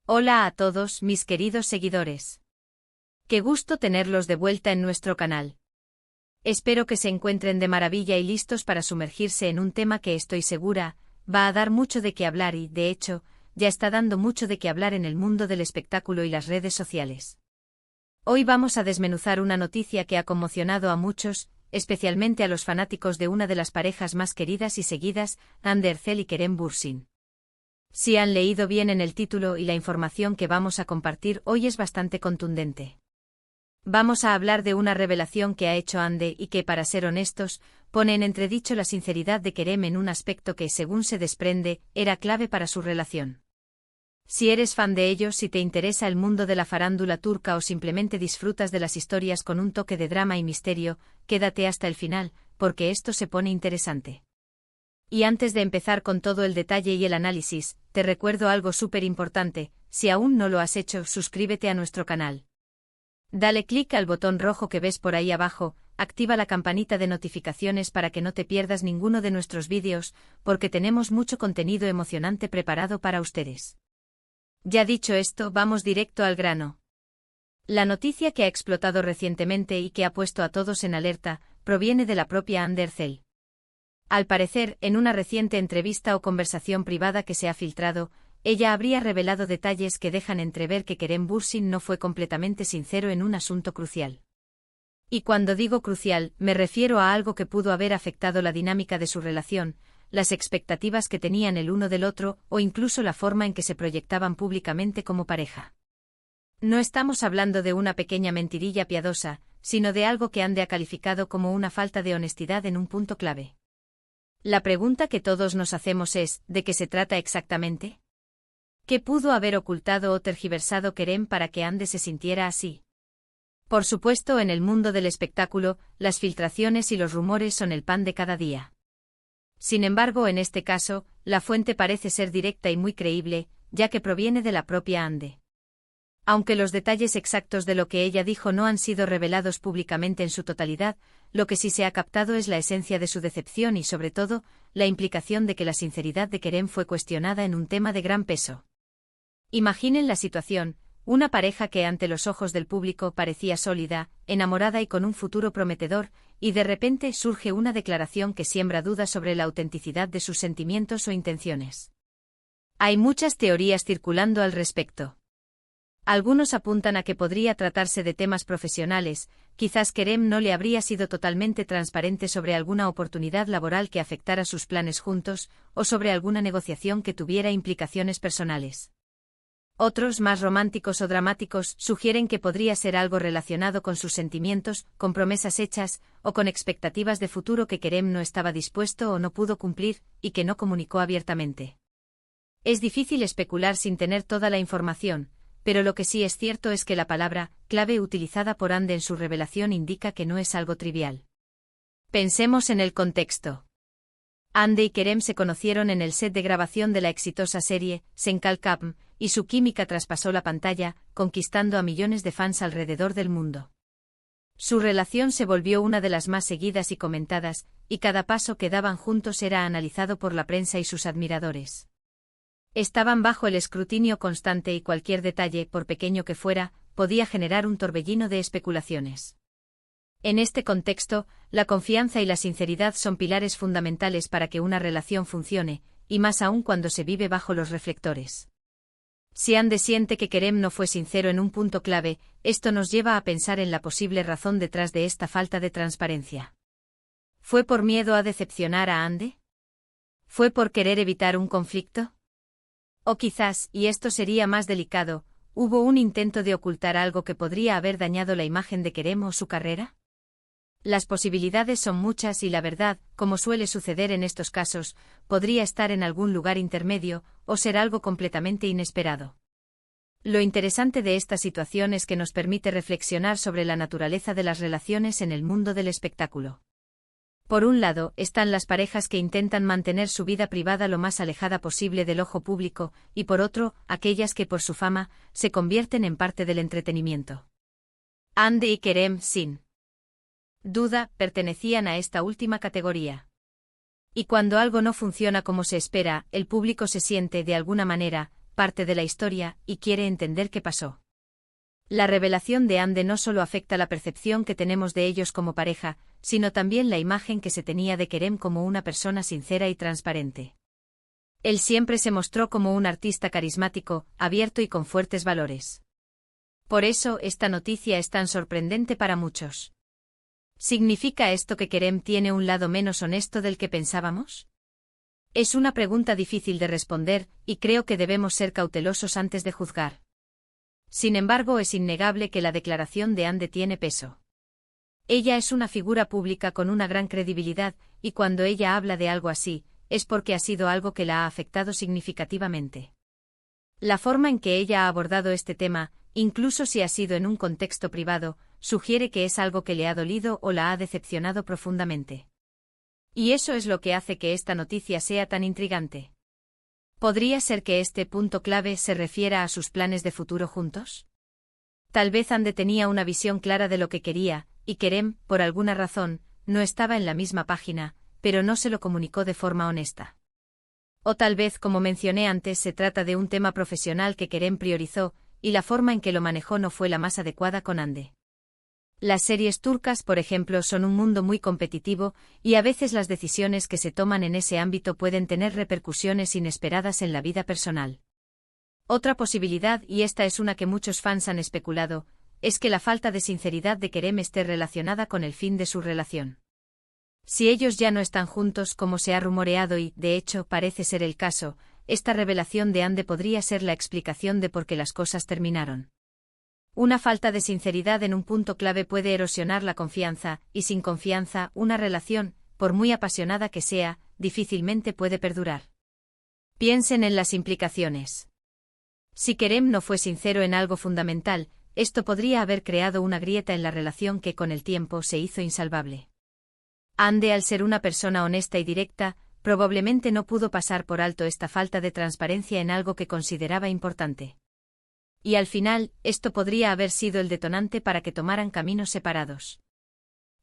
Hola a todos mis queridos seguidores. Qué gusto tenerlos de vuelta en nuestro canal. Espero que se encuentren de maravilla y listos para sumergirse en un tema que estoy segura va a dar mucho de qué hablar y, de hecho, ya está dando mucho de qué hablar en el mundo del espectáculo y las redes sociales. Hoy vamos a desmenuzar una noticia que ha conmocionado a muchos, especialmente a los fanáticos de una de las parejas más queridas y seguidas, Hande Erçel y Kerem Bürsin. Si han leído bien en el título y la información que vamos a compartir hoy es bastante contundente. Vamos a hablar de una revelación que ha hecho Hande y que, para ser honestos, pone en entredicho la sinceridad de Kerem en un aspecto que, según se desprende, era clave para su relación. Si eres fan de ellos, si te interesa el mundo de la farándula turca o simplemente disfrutas de las historias con un toque de drama y misterio, quédate hasta el final, porque esto se pone interesante. Y antes de empezar con todo el detalle y el análisis, te recuerdo algo súper importante: si aún no lo has hecho, suscríbete a nuestro canal. Dale clic al botón rojo que ves por ahí abajo, activa la campanita de notificaciones para que no te pierdas ninguno de nuestros vídeos, porque tenemos mucho contenido emocionante preparado para ustedes. Ya dicho esto, vamos directo al grano. La noticia que ha explotado recientemente y que ha puesto a todos en alerta, proviene de la propia Hande Erçel. Al parecer, en una reciente entrevista o conversación privada que se ha filtrado, ella habría revelado detalles que dejan entrever que Kerem Bürsin no fue completamente sincero en un asunto crucial. Y cuando digo crucial, me refiero a algo que pudo haber afectado la dinámica de su relación, las expectativas que tenían el uno del otro o incluso la forma en que se proyectaban públicamente como pareja. No estamos hablando de una pequeña mentirilla piadosa, sino de algo que Hande ha calificado como una falta de honestidad en un punto clave. La pregunta que todos nos hacemos es, ¿de qué se trata exactamente? ¿Qué pudo haber ocultado o tergiversado Kerem para que Hande se sintiera así? Por supuesto, en el mundo del espectáculo, las filtraciones y los rumores son el pan de cada día. Sin embargo, en este caso, la fuente parece ser directa y muy creíble, ya que proviene de la propia Hande. Aunque los detalles exactos de lo que ella dijo no han sido revelados públicamente en su totalidad, lo que sí se ha captado es la esencia de su decepción y, sobre todo, la implicación de que la sinceridad de Kerem fue cuestionada en un tema de gran peso. Imaginen la situación: una pareja que ante los ojos del público parecía sólida, enamorada y con un futuro prometedor, y de repente surge una declaración que siembra dudas sobre la autenticidad de sus sentimientos o intenciones. Hay muchas teorías circulando al respecto. Algunos apuntan a que podría tratarse de temas profesionales, quizás Kerem no le habría sido totalmente transparente sobre alguna oportunidad laboral que afectara sus planes juntos, o sobre alguna negociación que tuviera implicaciones personales. Otros, más románticos o dramáticos, sugieren que podría ser algo relacionado con sus sentimientos, con promesas hechas, o con expectativas de futuro que Kerem no estaba dispuesto o no pudo cumplir, y que no comunicó abiertamente. Es difícil especular sin tener toda la información, pero lo que sí es cierto es que la palabra clave utilizada por Hande en su revelación indica que no es algo trivial. Pensemos en el contexto. Hande y Kerem se conocieron en el set de grabación de la exitosa serie Sen Kalkam, y su química traspasó la pantalla, conquistando a millones de fans alrededor del mundo. Su relación se volvió una de las más seguidas y comentadas, y cada paso que daban juntos era analizado por la prensa y sus admiradores. Estaban bajo el escrutinio constante y cualquier detalle, por pequeño que fuera, podía generar un torbellino de especulaciones. En este contexto, la confianza y la sinceridad son pilares fundamentales para que una relación funcione, y más aún cuando se vive bajo los reflectores. Si Hande siente que Kerem no fue sincero en un punto clave, esto nos lleva a pensar en la posible razón detrás de esta falta de transparencia. ¿Fue por miedo a decepcionar a Hande? ¿Fue por querer evitar un conflicto? O quizás, y esto sería más delicado, ¿hubo un intento de ocultar algo que podría haber dañado la imagen de Kerem o su carrera? Las posibilidades son muchas y la verdad, como suele suceder en estos casos, podría estar en algún lugar intermedio, o ser algo completamente inesperado. Lo interesante de esta situación es que nos permite reflexionar sobre la naturaleza de las relaciones en el mundo del espectáculo. Por un lado, están las parejas que intentan mantener su vida privada lo más alejada posible del ojo público, y por otro, aquellas que por su fama, se convierten en parte del entretenimiento. Hande y Kerem, sin duda, pertenecían a esta última categoría. Y cuando algo no funciona como se espera, el público se siente, de alguna manera, parte de la historia, y quiere entender qué pasó. La revelación de Ande no solo afecta la percepción que tenemos de ellos como pareja, sino también la imagen que se tenía de Kerem como una persona sincera y transparente. Él siempre se mostró como un artista carismático, abierto y con fuertes valores. Por eso, esta noticia es tan sorprendente para muchos. ¿Significa esto que Kerem tiene un lado menos honesto del que pensábamos? Es una pregunta difícil de responder, y creo que debemos ser cautelosos antes de juzgar. Sin embargo, es innegable que la declaración de Ande tiene peso. Ella es una figura pública con una gran credibilidad, y cuando ella habla de algo así, es porque ha sido algo que la ha afectado significativamente. La forma en que ella ha abordado este tema, incluso si ha sido en un contexto privado, sugiere que es algo que le ha dolido o la ha decepcionado profundamente. Y eso es lo que hace que esta noticia sea tan intrigante. ¿Podría ser que este punto clave se refiera a sus planes de futuro juntos? Tal vez Ande tenía una visión clara de lo que quería, y Kerem, por alguna razón, no estaba en la misma página, pero no se lo comunicó de forma honesta. O tal vez, como mencioné antes, se trata de un tema profesional que Kerem priorizó, y la forma en que lo manejó no fue la más adecuada con Ande. Las series turcas, por ejemplo, son un mundo muy competitivo, y a veces las decisiones que se toman en ese ámbito pueden tener repercusiones inesperadas en la vida personal. Otra posibilidad, y esta es una que muchos fans han especulado, es que la falta de sinceridad de Kerem esté relacionada con el fin de su relación. Si ellos ya no están juntos como se ha rumoreado y, de hecho, parece ser el caso, esta revelación de Ande podría ser la explicación de por qué las cosas terminaron. Una falta de sinceridad en un punto clave puede erosionar la confianza, y sin confianza, una relación, por muy apasionada que sea, difícilmente puede perdurar. Piensen en las implicaciones. Si Kerem no fue sincero en algo fundamental, esto podría haber creado una grieta en la relación que con el tiempo se hizo insalvable. Ande, al ser una persona honesta y directa, probablemente no pudo pasar por alto esta falta de transparencia en algo que consideraba importante. Y al final, esto podría haber sido el detonante para que tomaran caminos separados.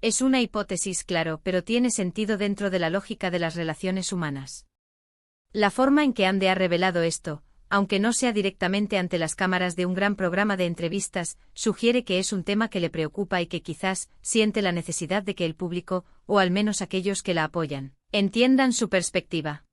Es una hipótesis, claro, pero tiene sentido dentro de la lógica de las relaciones humanas. La forma en que Ande ha revelado esto, aunque no sea directamente ante las cámaras de un gran programa de entrevistas, sugiere que es un tema que le preocupa y que quizás siente la necesidad de que el público, o al menos aquellos que la apoyan, entiendan su perspectiva.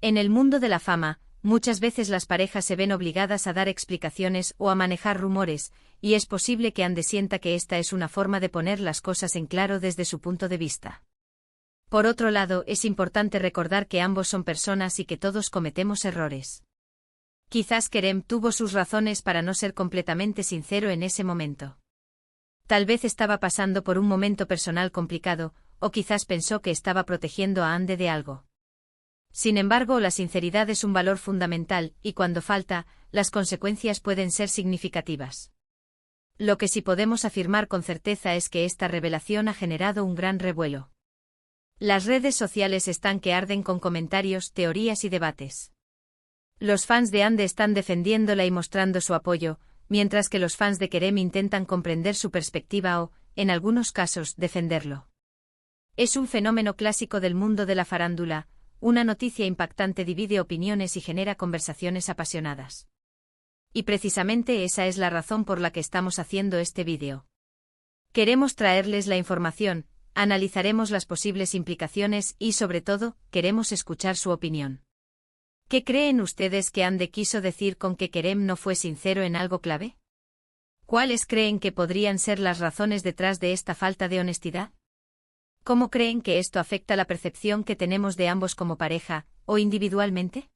En el mundo de la fama, muchas veces las parejas se ven obligadas a dar explicaciones o a manejar rumores, y es posible que Ande sienta que esta es una forma de poner las cosas en claro desde su punto de vista. Por otro lado, es importante recordar que ambos son personas y que todos cometemos errores. Quizás Kerem tuvo sus razones para no ser completamente sincero en ese momento. Tal vez estaba pasando por un momento personal complicado, o quizás pensó que estaba protegiendo a Ande de algo. Sin embargo, la sinceridad es un valor fundamental, y cuando falta, las consecuencias pueden ser significativas. Lo que sí podemos afirmar con certeza es que esta revelación ha generado un gran revuelo. Las redes sociales están que arden con comentarios, teorías y debates. Los fans de Ande están defendiéndola y mostrando su apoyo, mientras que los fans de Kerem intentan comprender su perspectiva o, en algunos casos, defenderlo. Es un fenómeno clásico del mundo de la farándula. Una noticia impactante divide opiniones y genera conversaciones apasionadas. Y precisamente esa es la razón por la que estamos haciendo este vídeo. Queremos traerles la información, analizaremos las posibles implicaciones y, sobre todo, queremos escuchar su opinión. ¿Qué creen ustedes que Ande quiso decir con que Kerem no fue sincero en algo clave? ¿Cuáles creen que podrían ser las razones detrás de esta falta de honestidad? ¿Cómo creen que esto afecta la percepción que tenemos de ambos como pareja, o individualmente?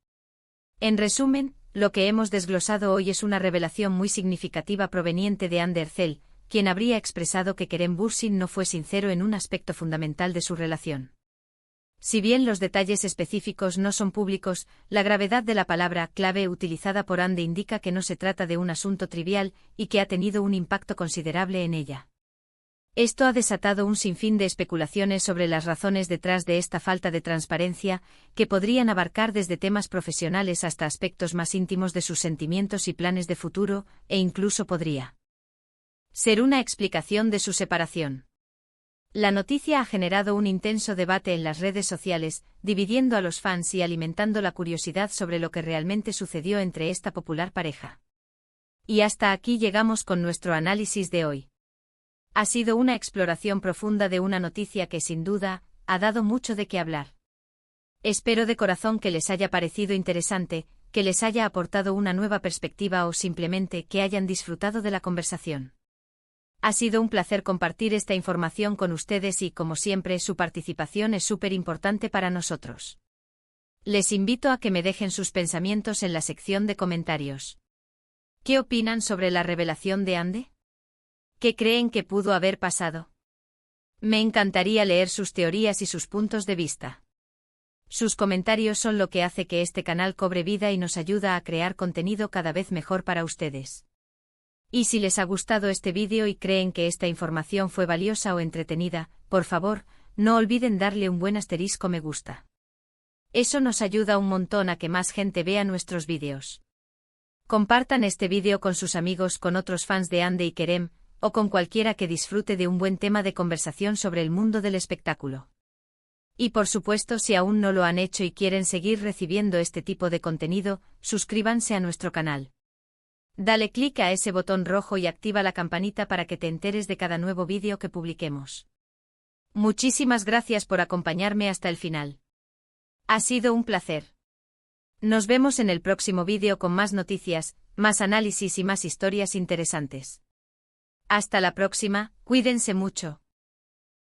En resumen, lo que hemos desglosado hoy es una revelación muy significativa proveniente de Ande Erçel, quien habría expresado que Kerem Bürsin no fue sincero en un aspecto fundamental de su relación. Si bien los detalles específicos no son públicos, la gravedad de la palabra clave utilizada por Ande indica que no se trata de un asunto trivial y que ha tenido un impacto considerable en ella. Esto ha desatado un sinfín de especulaciones sobre las razones detrás de esta falta de transparencia, que podrían abarcar desde temas profesionales hasta aspectos más íntimos de sus sentimientos y planes de futuro, e incluso podría ser una explicación de su separación. La noticia ha generado un intenso debate en las redes sociales, dividiendo a los fans y alimentando la curiosidad sobre lo que realmente sucedió entre esta popular pareja. Y hasta aquí llegamos con nuestro análisis de hoy. Ha sido una exploración profunda de una noticia que sin duda ha dado mucho de qué hablar. Espero de corazón que les haya parecido interesante, que les haya aportado una nueva perspectiva o simplemente que hayan disfrutado de la conversación. Ha sido un placer compartir esta información con ustedes y, como siempre, su participación es súper importante para nosotros. Les invito a que me dejen sus pensamientos en la sección de comentarios. ¿Qué opinan sobre la revelación de Ande? ¿Qué creen que pudo haber pasado? Me encantaría leer sus teorías y sus puntos de vista. Sus comentarios son lo que hace que este canal cobre vida y nos ayuda a crear contenido cada vez mejor para ustedes. Y si les ha gustado este vídeo y creen que esta información fue valiosa o entretenida, por favor, no olviden darle un buen asterisco me gusta. Eso nos ayuda un montón a que más gente vea nuestros vídeos. Compartan este vídeo con sus amigos, con otros fans de Ande y Kerem, o con cualquiera que disfrute de un buen tema de conversación sobre el mundo del espectáculo. Y por supuesto, si aún no lo han hecho y quieren seguir recibiendo este tipo de contenido, suscríbanse a nuestro canal. Dale clic a ese botón rojo y activa la campanita para que te enteres de cada nuevo vídeo que publiquemos. Muchísimas gracias por acompañarme hasta el final. Ha sido un placer. Nos vemos en el próximo vídeo con más noticias, más análisis y más historias interesantes. Hasta la próxima, cuídense mucho.